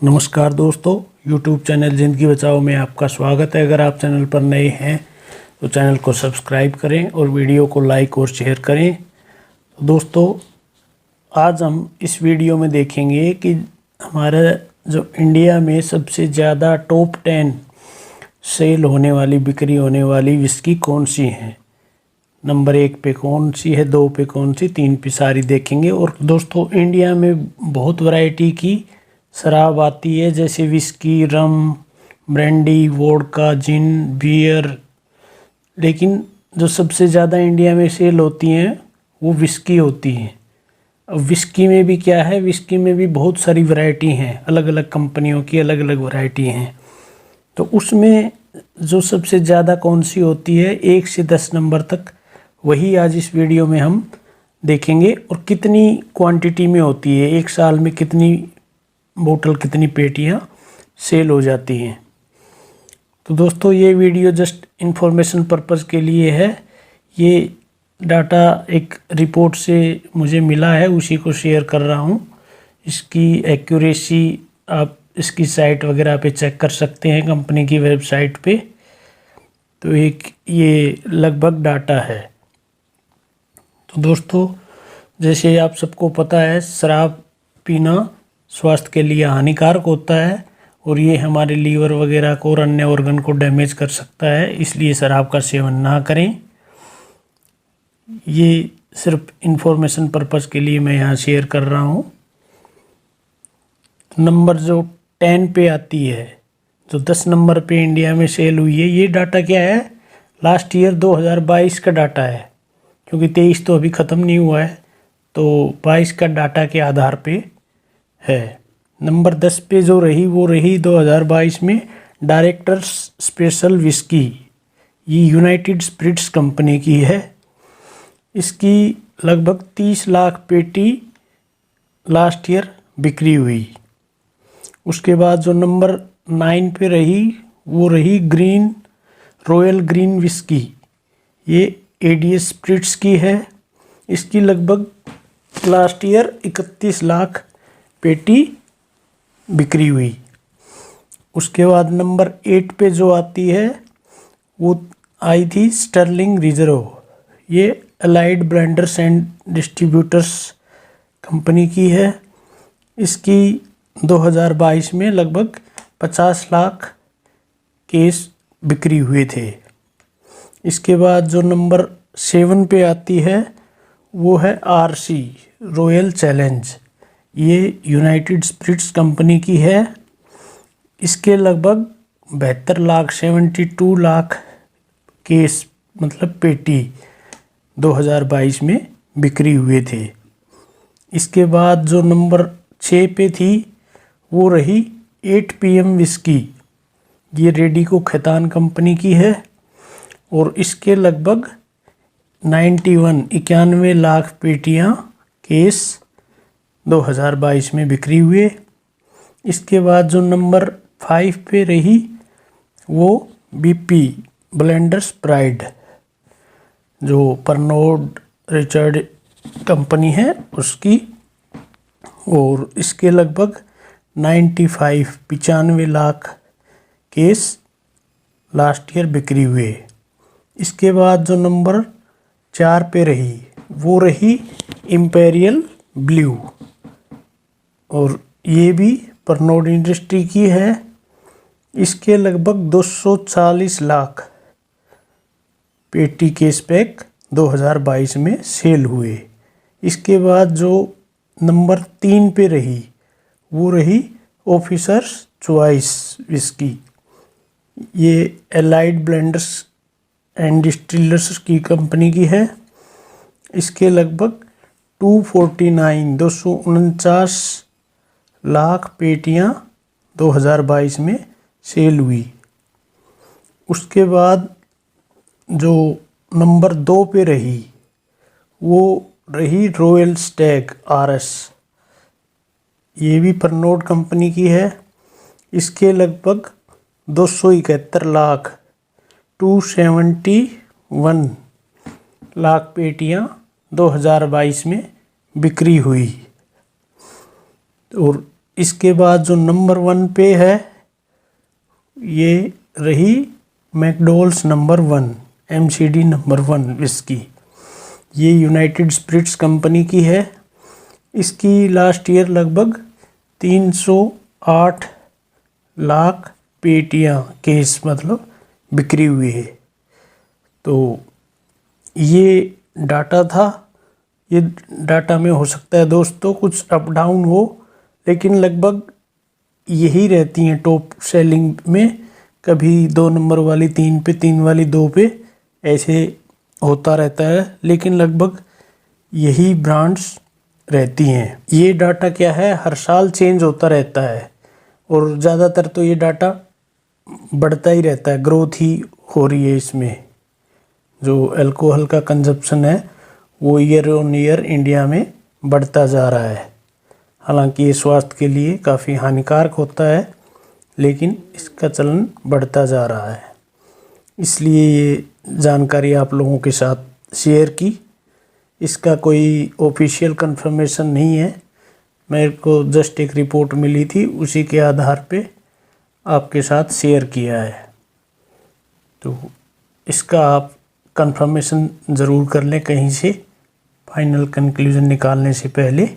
नमस्कार दोस्तों, YouTube channel ज़िंदगी बचाओ में आपका स्वागत है। अगर आप चैनल पर नए हैं तो चैनल को सब्सक्राइब करें और वीडियो को लाइक और शेयर करें। तो दोस्तों, आज हम इस वीडियो में देखेंगे कि हमारा जो इंडिया में सबसे ज़्यादा टॉप 10 सेल होने वाली, बिक्री होने वाली विस्की कौन सी हैं, नंबर 1 पे कौन सी है, 2 पे कौन सी, 3 पे सारी देखेंगे। और दोस्तों, इंडिया में बहुत वैरायटी की शराब आती है, जैसे विस्की, रम, ब्रांडी, वोडका, जिन, बियर। लेकिन जो सबसे ज़्यादा इंडिया में सेल होती हैं वो विस्की होती हैं। अब विस्की में भी क्या है, विस्की में भी बहुत सारी वैरायटी हैं, अलग अलग कंपनियों की अलग अलग वैरायटी हैं। तो उसमें जो सबसे ज़्यादा कौन सी होती है 1 से 10 नंबर तक, वही आज इस वीडियो में हम देखेंगे। और कितनी क्वांटिटी में होती है, एक साल में कितनी बोतल, कितनी पेटियां सेल हो जाती हैं। तो दोस्तों, ये वीडियो जस्ट इन्फॉर्मेशन पर्पज़ के लिए है। ये डाटा एक रिपोर्ट से मुझे मिला है, उसी को शेयर कर रहा हूँ। इसकी एक्यूरेसी आप इसकी साइट वगैरह पे चेक कर सकते हैं, कंपनी की वेबसाइट पे। तो एक ये लगभग डाटा है। तो दोस्तों, जैसे आप सबको पता है, शराब पीना स्वास्थ्य के लिए हानिकारक होता है और ये हमारे लीवर वगैरह को और अन्य ऑर्गन को डैमेज कर सकता है, इसलिए शराब का सेवन ना करें। ये सिर्फ इन्फॉर्मेशन पर्पज़ के लिए मैं यहाँ शेयर कर रहा हूँ। नंबर जो 10 पे आती है, जो 10 नंबर पे इंडिया में सेल हुई है, ये डाटा क्या है, लास्ट ईयर 2022 का डाटा है, क्योंकि 23 तो अभी ख़त्म नहीं हुआ है, तो 22 का डाटा के आधार पे है। नंबर 10 पे जो रही वो रही 2022 में डायरेक्टर्स स्पेशल विस्की। ये यूनाइटेड स्पिरिट्स कंपनी की है। इसकी लगभग 30 लाख पेटी लास्ट ईयर बिक्री हुई। उसके बाद जो नंबर 9 पे रही वो रही ग्रीन, रॉयल ग्रीन विस्की। ये एडीएस स्पिरिट्स की है। इसकी लगभग लास्ट ईयर 31 लाख पेटी बिक्री हुई। उसके बाद नंबर 8 पे जो आती है वो आई थी स्टर्लिंग रिजर्व। ये allied blenders and distributors company की है। इसकी 2022 में लगभग 50 लाख केस बिक्री हुए थे। इसके बाद जो नंबर 7 पे आती है वो है आरसी, रॉयल चैलेंज। ये यूनाइटेड स्पिरिट्स कंपनी की है। इसके लगभग 72 लाख, 72 लाख केस मतलब पेटी 2022 में बिक्री हुए थे। इसके बाद जो नंबर 6 पे थी वो रही 8 PM विस्की। ये रेडिको खैतान कंपनी की है और इसके लगभग 91 लाख पेटियां केस 2022 में बिक्री हुए। इसके बाद जो नंबर 5 पे रही वो बीपी ब्लेंडर्स प्राइड, जो परनोड रिचर्ड कंपनी है उसकी, और इसके लगभग 95 लाख केस लास्ट ईयर बिक्री हुए। इसके बाद जो नंबर 4 पे रही वो रही इम्पेरियल ब्लू, और ये भी परनोड इंडस्ट्री की है। इसके लगभग 240 लाख पेटी केस पैक 2022 में सेल हुए। इसके बाद जो नंबर 3 पे रही वो रही ऑफिसर्स चॉइस विस्की। ये एलाइड ब्लेंडर्स एंड डिस्टिलर्स की कंपनी की है। इसके लगभग 249 लाख पेटियां 2022 में सेल हुई। उसके बाद जो नंबर 2 पे रही वो रही रॉयल स्टैग आरएस। ये भी परनोड कंपनी की है। इसके लगभग 271 लाख, 271 लाख पेटियां 2022 में बिक्री हुई। और इसके बाद जो नंबर 1 पे है ये रही मैकडोल्स नंबर 1, MCD नंबर 1 विस्की। ये यूनाइटेड स्पिरिट्स कंपनी की है। इसकी लास्ट ईयर लगभग 308 लाख पेटियाँ केस मतलब बिक्री हुई है। तो ये डाटा था। ये डाटा में हो सकता है दोस्तों कुछ अप डाउन हो, लेकिन लगभग यही रहती हैं टॉप सेलिंग में। कभी 2 नंबर वाली 3 पे, 3 वाली 2 पे, ऐसे होता रहता है, लेकिन लगभग यही ब्रांड्स रहती हैं। ये डाटा क्या है, हर साल चेंज होता रहता है और ज़्यादातर तो ये डाटा बढ़ता ही रहता है, ग्रोथ ही हो रही है इसमें। जो अल्कोहल का कंजप्शन है वो ईयर ऑन ईयर इंडिया में बढ़ता जा रहा है। हालांकि ये स्वास्थ्य के लिए काफ़ी हानिकारक होता है, लेकिन इसका चलन बढ़ता जा रहा है, इसलिए ये जानकारी आप लोगों के साथ शेयर की। इसका कोई ऑफिशियल कंफर्मेशन नहीं है, मेरे को जस्ट एक रिपोर्ट मिली थी, उसी के आधार पे आपके साथ शेयर किया है। तो इसका आप कंफर्मेशन ज़रूर कर लें कहीं से, फाइनल कंक्लूजन निकालने से पहले।